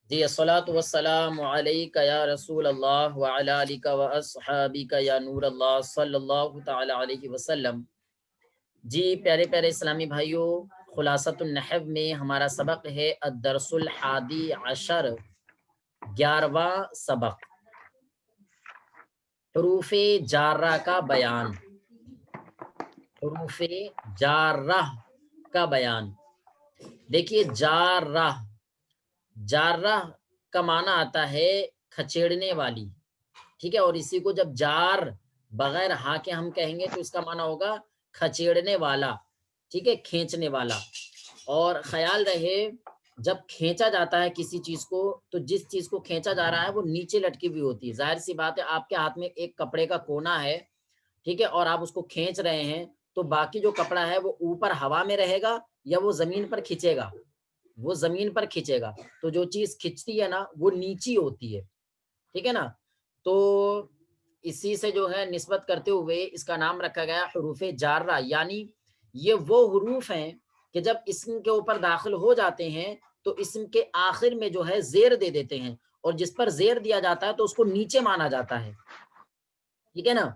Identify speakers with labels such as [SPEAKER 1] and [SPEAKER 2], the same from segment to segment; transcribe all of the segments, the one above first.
[SPEAKER 1] جی الصلاۃ والسلام علیک یا رسول اللہ وعلی آلک و اصحابک یا نور اللہ صلی اللہ تعالی علیہ وسلم۔ جی پیارے پیارے اسلامی بھائیوں، خلاصۃ النحو میں ہمارا سبق ہے الدرس الحادی عشر، 11واں سبق، حروف جارہ کا بیان۔ حروف جارہ کا بیان دیکھیے، جارہ جارہ کا معنی آتا ہے کھچیڑنے والی، ٹھیک ہے، اور اسی کو جب جار بغیر ہا کے ہم کہیں گے تو اس کا معنی ہوگا کھچیڑنے والا، ٹھیک ہے، کھینچنے والا۔ اور خیال رہے جب کھینچا جاتا ہے کسی چیز کو تو جس چیز کو کھینچا جا رہا ہے وہ نیچے لٹکی ہوئی ہوتی ہے۔ ظاہر سی بات ہے، آپ کے ہاتھ میں ایک کپڑے کا کونا ہے، ٹھیک ہے، اور آپ اس کو کھینچ رہے ہیں تو باقی جو کپڑا ہے وہ اوپر ہوا میں رہے گا یا وہ زمین پر کھینچے گا؟ وہ زمین پر کھینچے گا، تو جو چیز کھینچتی ہے نا وہ نیچی ہوتی ہے، ٹھیک ہے نا۔ تو اسی سے جو ہے نسبت کرتے ہوئے اس کا نام رکھا گیا حروف جارہ، یعنی یہ وہ حروف ہیں کہ جب اسم کے اوپر داخل ہو جاتے ہیں تو اسم کے آخر میں جو ہے زیر دے دیتے ہیں، اور جس پر زیر دیا جاتا ہے تو اس کو نیچے مانا جاتا ہے، ٹھیک ہے نا۔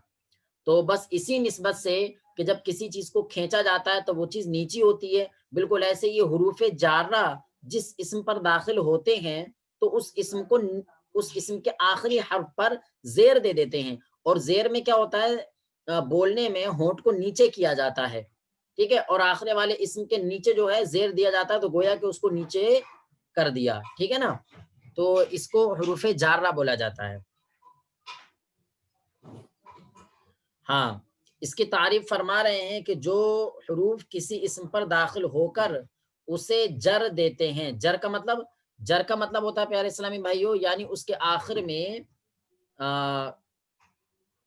[SPEAKER 1] تو بس اسی نسبت سے کہ جب کسی چیز کو کھینچا جاتا ہے تو وہ چیز نیچی ہوتی ہے، بالکل ایسے یہ حروف جارہ جس اسم پر داخل ہوتے ہیں تو اس اسم کے آخری حرف پر زیر دے دیتے ہیں، اور زیر میں کیا ہوتا ہے، بولنے میں ہونٹ کو نیچے کیا جاتا ہے، ٹھیک ہے، اور آخری والے اسم کے نیچے جو ہے زیر دیا جاتا ہے تو گویا کہ اس کو نیچے کر دیا، ٹھیک ہے نا۔ تو اس کو حروف جارہ بولا جاتا ہے۔ ہاں، اس کی تعریف فرما رہے ہیں کہ جو حروف کسی اسم پر داخل ہو کر اسے جر دیتے ہیں، جر کا مطلب ہوتا ہے پیارے اسلامی بھائیوں، یعنی اس کے آخر میں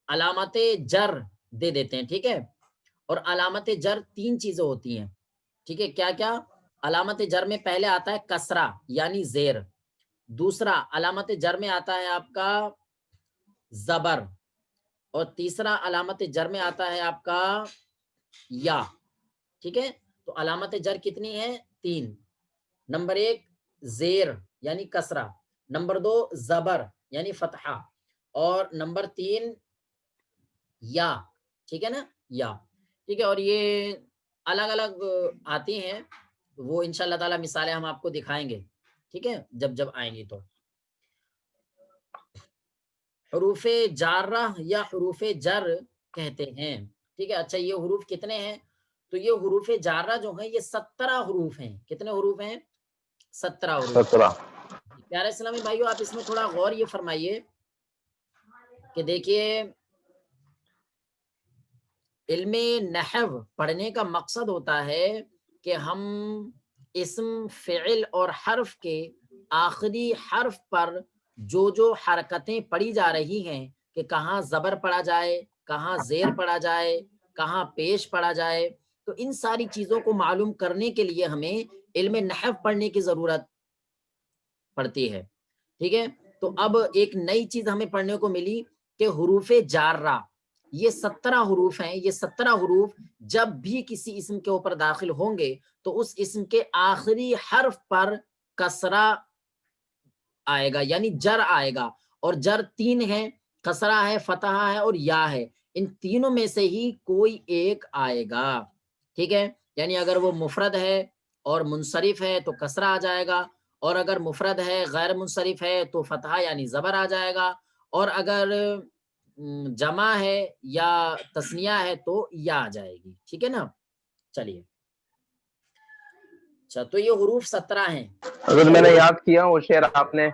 [SPEAKER 1] علامت جر دے دیتے ہیں، ٹھیک ہے۔ اور علامت جر 3 چیزیں ہوتی ہیں، ٹھیک ہے، کیا کیا؟ علامت جر میں پہلے آتا ہے کسرہ یعنی زیر، دوسرا علامت جر میں آتا ہے آپ کا زبر، اور تیسرا علامت جر میں آتا ہے آپ کا یا، ٹھیک ہے۔ تو علامت جر کتنی ہے؟ 3۔ نمبر 1 زیر یعنی کسرہ، نمبر 2 زبر یعنی فتحہ، اور نمبر 3 یا، ٹھیک ہے نا، یا، ٹھیک ہے۔ اور یہ الگ الگ آتی ہیں، وہ انشاءاللہ تعالی مثالیں ہم آپ کو دکھائیں گے، ٹھیک ہے، جب آئیں گی۔ تو حروف جارہ یا حروف جر کہتے ہیں، ٹھیک ہے۔ اچھا، یہ حروف کتنے ہیں؟ تو یہ حروف جارہ جو ہیں یہ 17 حروف ہیں۔ کتنے حروف ہیں؟ 17 حروف۔
[SPEAKER 2] 17۔
[SPEAKER 1] پیارے اسلامی بھائیو، آپ اس میں تھوڑا غور یہ فرمائیے کہ دیکھیے، علم نحو پڑھنے کا مقصد ہوتا ہے کہ ہم اسم، فعل اور حرف کے آخری حرف پر جو حرکتیں پڑھی جا رہی ہیں کہ کہاں زبر پڑھا جائے، کہاں زیر پڑھا جائے، کہاں پیش پڑھا جائے، تو ان ساری چیزوں کو معلوم کرنے کے لیے ہمیں علم نحو پڑھنے کی ضرورت پڑتی ہے، ٹھیک ہے۔ تو اب ایک نئی چیز ہمیں پڑھنے کو ملی کہ حروف جارہ یہ 17 حروف ہیں، یہ 17 حروف جب بھی کسی اسم کے اوپر داخل ہوں گے تو اس اسم کے آخری حرف پر کسرہ آئے گا یعنی جر آئے گا، اور جر 3 ہے، کسرہ ہے، فتحہ ہے اور یا ہے، ان تینوں میں سے ہی کوئی ایک آئے گا، ٹھیک ہے۔ یعنی اگر وہ مفرد ہے اور منصرف ہے تو کسرہ آ جائے گا، اور اگر مفرد ہے غیر منصرف ہے تو فتحہ یعنی زبر آ جائے گا، اور اگر جمع ہے یا تثنیہ ہے تو یا آ جائے گی، ٹھیک ہے نا۔ چلیے، اچھا، تو یہ حروف 17 ہیں۔
[SPEAKER 2] اگر میں نے یاد کیا وہ شعر آپ نے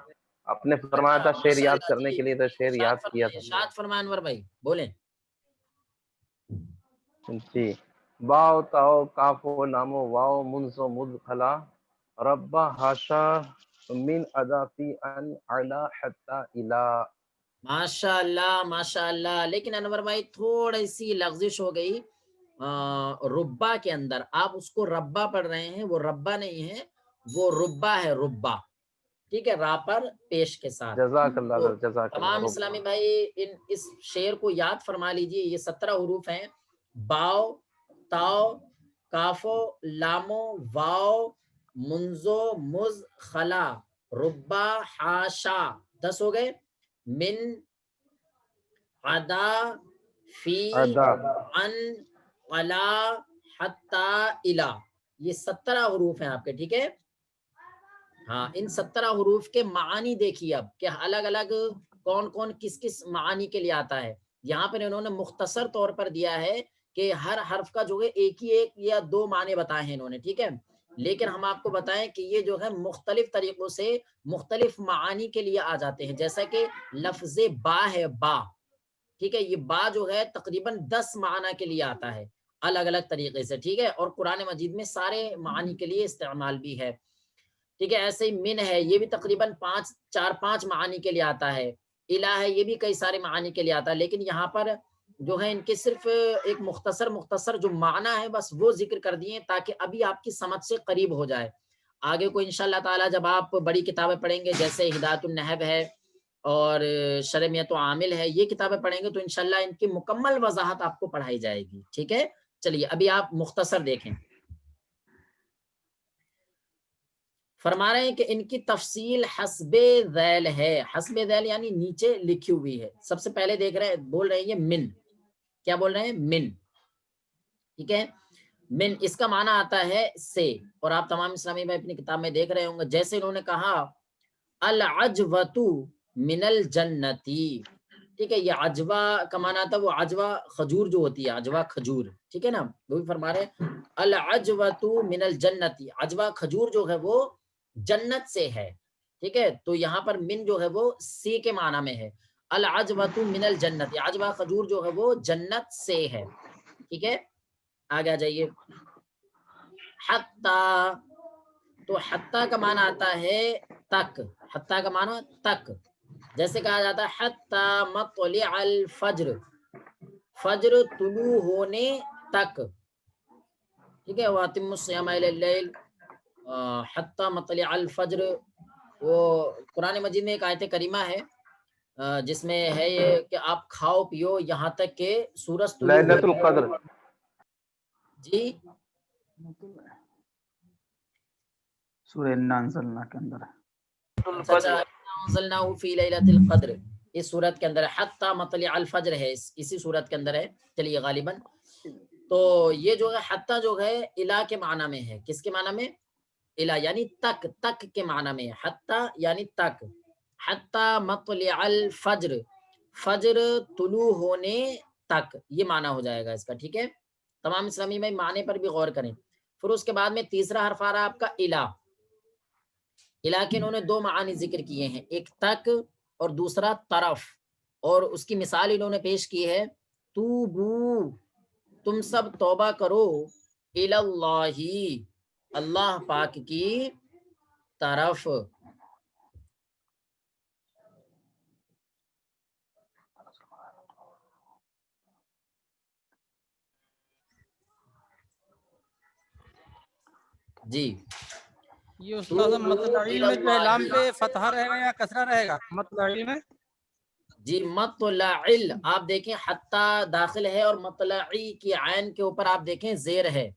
[SPEAKER 2] فرمایا
[SPEAKER 1] اچھا
[SPEAKER 2] تھا شعر
[SPEAKER 1] ماشاء
[SPEAKER 2] یاد
[SPEAKER 1] اللہ،
[SPEAKER 2] کرنے
[SPEAKER 1] جی
[SPEAKER 2] کے لیے، تو شعر
[SPEAKER 1] ارشاد
[SPEAKER 2] یاد کیا
[SPEAKER 1] فرمائیں،
[SPEAKER 2] تھا میں
[SPEAKER 1] ارشاد فرمائیں انور بھائی، بولیں۔
[SPEAKER 2] نے جی۔ باؤ تاؤ کاف و لام و واؤ منز و مد خلا ربا ہاشا من اضافی ان علا حتی الا۔
[SPEAKER 1] ماشاء اللہ ماشاء اللہ، لیکن انور بھائی تھوڑی سی لغزش ہو گئی ربا کے اندر، آپ اس کو ربا پڑھ رہے ہیں، وہ ربا نہیں ہے، وہ ربا ہے، ربا، ٹھیک ہے، را پر پیش کے ساتھ۔
[SPEAKER 2] جزاک اللہ
[SPEAKER 1] تو
[SPEAKER 2] خیر، جزاک اللہ
[SPEAKER 1] تمام
[SPEAKER 2] رب۔
[SPEAKER 1] اسلامی بھائی اس شعر کو یاد فرما لیجئے، یہ 17 حروف ہیں، باؤ، تاؤ، کافو، لامو، واؤ، منزو، مز، خلا، ربا حاشا 10 ہو گئے، من عدا فی
[SPEAKER 2] ادا
[SPEAKER 1] عن علا حتی الا، یہ 17 حروف ہیں آپ کے، ٹھیک ہے. ہاں ان 17 حروف کے معانی دیکھیے اب کہ الگ الگ کون کون کس کس معانی کے لیے آتا ہے. یہاں پر انہوں نے مختصر طور پر دیا ہے کہ ہر حرف کا جو ہے ایک یا دو معنی بتائے ہیں انہوں نے، ٹھیک ہے. لیکن ہم آپ کو بتائیں کہ یہ جو ہے مختلف طریقوں سے مختلف معانی کے لیے آ جاتے ہیں. جیسا کہ لفظ با ہے، با، ٹھیک ہے، یہ با جو ہے تقریباً 10 معنی کے لیے آتا ہے الگ الگ طریقے سے، ٹھیک ہے. اور قرآن مجید میں سارے معانی کے لیے استعمال بھی ہے، ٹھیک ہے. ایسے ہی من ہے، یہ بھی تقریباً 5 معانی کے لیے آتا ہے. الہ ہے، یہ بھی کئی سارے معانی کے لیے آتا ہے. لیکن یہاں پر جو ہے ان کے صرف ایک مختصر جو معنی ہے بس وہ ذکر کر دیے تاکہ ابھی آپ کی سمجھ سے قریب ہو جائے. آگے کو انشاءاللہ تعالی جب آپ بڑی کتابیں پڑھیں گے جیسے ہدایت النحو ہے اور شرمیت و عامل ہے، یہ کتابیں پڑھیں گے تو انشاءاللہ ان کی مکمل وضاحت آپ کو پڑھائی جائے گی، ٹھیک ہے. چلیے ابھی آپ مختصر دیکھیں. فرما رہے ہیں کہ ان کی تفصیل حسب ذیل ہے. حسب ذیل یعنی نیچے لکھی ہوئی ہے. سب سے پہلے دیکھ رہے ہیں، بول رہے ہیں یہ من، کیا بول رہے ہیں؟ من، ٹھیک ہے. من اس کا معنی آتا ہے سے، اور آپ تمام اسلامی بھائی اپنی کتاب میں دیکھ رہے ہوں گے. جیسے انہوں نے کہا العجوۃ من الجنتی، ٹھیک ہے. یہ عجوہ کا معنی آتا ہے وہ عجوہ کھجور جو ہوتی ہے، عجوہ کھجور، ٹھیک ہے نا. وہ بھی فرما رہے ہیں العجوۃ من الجنتی، عجوہ کھجور جو ہے وہ جنت سے ہے، ٹھیک ہے. تو یہاں پر من جو ہے وہ سی کے معنی میں ہے. العجوۃ من الجنت، عجوہ کھجور جو ہے وہ جنت سے ہے، ٹھیک ہے. آگے آ جائیے. حتی، تو حتی کا معنی آتا ہے تک، حتی کا معنی تک. جیسے کہا جاتا ہے حتی مطلع الفجر، فجر طلوع ہونے تک، ٹھیک ہے. وَأَتِمُّوا الصِّيَامَ إِلَى اللَّيْلِ حتی مطلع الفجر. وہ قرآن مجید میں ایک آیت کریمہ ہے جس میں ہے یہ کہ آپ کھاؤ پیو یہاں تک کہ سورج طلوع ہو
[SPEAKER 2] ليلة القدر.
[SPEAKER 1] جی.
[SPEAKER 3] سورہ انا انزلنا کے اندر ہے.
[SPEAKER 1] اچھا، انزلناہ فی لیلۃ القدر، اس صورت کے اندر ہے. حتی مطلع الفجر ہے، اسی صورت کے اندر ہے. چلیے غالباً تو یہ جو ہے حتی جو ہے الہ کے معنی میں ہے. کس کے معنی میں؟ الہ یعنی تک، تک کے معنی میں. حتی یعنی تک. حتی مطلع الفجر، فجر طلوع ہونے تک، یہ معنی ہو جائے گا اس کا، ٹھیک ہے. تمام اسلامی میں معنی پر بھی غور کریں. پھر اس کے بعد میں تیسرا حرف آ رہا ہے آپ کا الہ. الہ کے انہوں نے دو معانی ذکر کیے ہیں، ایک تک اور دوسرا طرف. اور اس کی مثال انہوں نے پیش کی ہے توبو، تم سب توبہ کرو، الاللہ، اللہ پاک کی طرف. جی.
[SPEAKER 4] یہ استاد مطلعی میں جو ہے لام
[SPEAKER 1] توبو
[SPEAKER 4] پہ فتحہ رہے گا یا کسرہ رہے گا مطلعی میں؟
[SPEAKER 1] جی مطلعل، آپ دیکھیں حتی داخل ہے اور مطلعی کی عین کے اوپر آپ دیکھیں زیر ہے،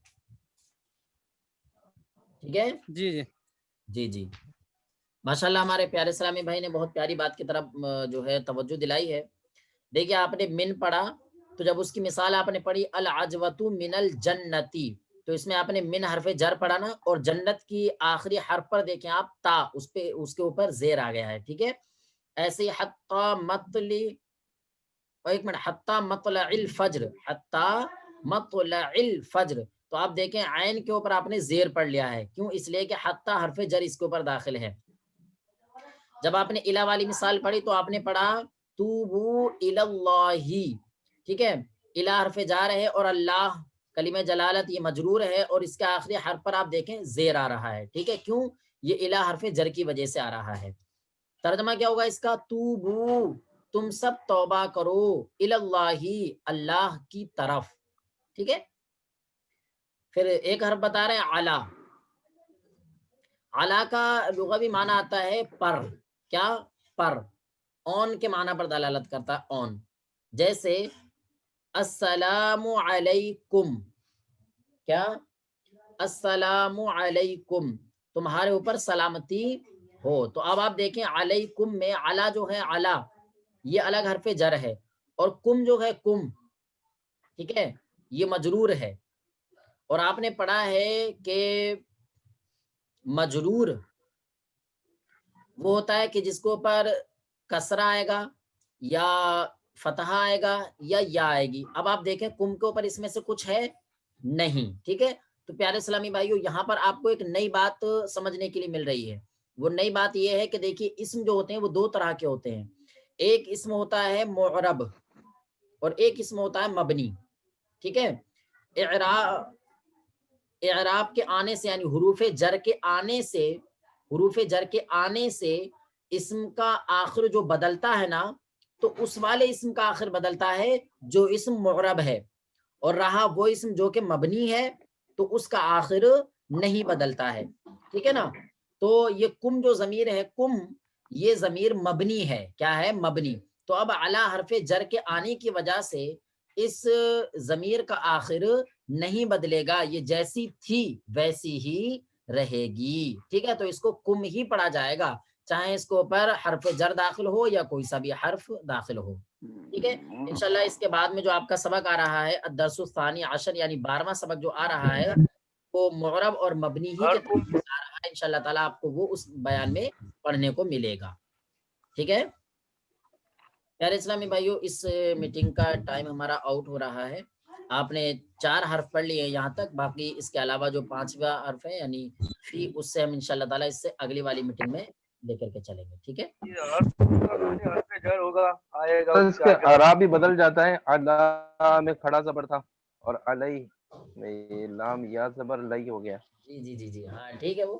[SPEAKER 1] ٹھیک ہے.
[SPEAKER 4] جی جی
[SPEAKER 1] جی جی ماشاءاللہ ہمارے پیارے اسلامی بھائی نے بہت پیاری بات کی طرف جو ہے توجہ دلائی ہے. دیکھیے آپ نے من پڑھا تو جب اس کی مثال آپ نے پڑھی العجوۃ من الجنتی، تو اس میں آپ نے من حرف جر پڑھا نا، اور جنت کی آخری حرف پر دیکھیں آپ تا، اس پہ اس کے اوپر زیر آ گیا ہے، ٹھیک ہے. ایسے ہی حتی مطلع، ایک منٹ، حتی مطلع الفجر، حتی مطلع الفجر، تو آپ دیکھیں عین کے اوپر آپ نے زیر پڑھ لیا ہے. کیوں؟ اس لیے کہ حتی حرف جر اس کے اوپر داخل ہے. جب آپ نے الہ والی مثال پڑھی تو آپ نے پڑھا توبو الاللہ، ٹھیک ہے. الہ حرف جار ہے اور اللہ کلمہ جلالت یہ مجرور ہے، اور اس کے آخری حرف پر آپ دیکھیں زیر آ رہا ہے، ٹھیک ہے. کیوں؟ یہ الہ حرف جر کی وجہ سے آ رہا ہے. ترجمہ کیا ہوگا اس کا؟ توبو، تم سب توبہ کرو، الاللہ، اللہ کی طرف، ٹھیک ہے. پھر ایک حرف بتا رہے ہیں علا. علا کا لغوی معنی آتا ہے پر، کیا؟ پر، اون کے معنی پر دلالت کرتا ہے، اون. جیسے السلام علیکم، کیا؟ السلام علیکم، تمہارے اوپر سلامتی ہو. تو اب آپ دیکھیں علیکم میں علا جو ہے علا یہ الگ حرف جر ہے اور کم جو ہے کم ٹھیک ہے یہ مجرور ہے. اور آپ نے پڑھا ہے کہ مجرور وہ ہوتا ہے کہ جس کو اوپر کسرہ آئے گا یا فتحہ آئے گا یا آئے گی. اب آپ دیکھیں کم کے اوپر اس میں سے کچھ ہے نہیں. ٹھیک ہے تو پیارے اسلامی بھائیو یہاں پر آپ کو ایک نئی بات سمجھنے کے لیے مل رہی ہے. وہ نئی بات یہ ہے کہ دیکھیے اسم جو ہوتے ہیں وہ دو طرح کے ہوتے ہیں. ایک اسم ہوتا ہے معرب اور ایک اسم ہوتا ہے مبنی. ٹھیک ہے اعراب کے آنے سے یعنی حروف جر کے آنے سے اسم کا آخر جو بدلتا ہے نا تو اس والے اسم کا آخر بدلتا ہے جو اسم معرب ہے اور رہا وہ اسم جو کہ مبنی ہے تو اس کا آخر نہیں بدلتا ہے. ٹھیک ہے نا. تو یہ کم جو ضمیر ہے کم یہ ضمیر مبنی ہے. کیا ہے مبنی. تو اب علی حرف جر کے آنے کی وجہ سے اس ضمیر کا آخر نہیں بدلے گا. یہ جیسی تھی ویسی ہی رہے گی. ٹھیک ہے تو اس کو کم ہی پڑھا جائے گا چاہے اس کو پر حرف جر داخل ہو یا کوئی سا بھی حرف داخل ہو. ٹھیک ہے انشاءاللہ اس کے بعد میں جو آپ کا سبق آ رہا ہے الدرس الثانی عشر یعنی 12واں سبق جو آ رہا ہے وہ معرب اور مبنی ہی کے طرف آ رہا ہے. انشاءاللہ تعالیٰ آپ کو وہ اس بیان میں پڑھنے کو ملے گا. ٹھیک ہے پیارے اسلامی بھائیو اس میٹنگ کا ٹائم ہمارا آؤٹ ہو رہا ہے. آپ نے 4 حرف پڑھ لیے یہاں تک. باقی اس کے علاوہ جو 5واں حرف ہے یعنی فی اس سے ہم انشاءاللہ تعالیٰ اس سے اگلی والی میٹنگ میں لے کر کے چلیں گے. ٹھیک ہے
[SPEAKER 2] اس کے اعراب بھی بدل جاتا ہے. علا میں کھڑا زبر تھا اور علیہ میں لام یا زبر لئی ہو گیا.
[SPEAKER 1] جی ہاں ٹھیک ہے وہ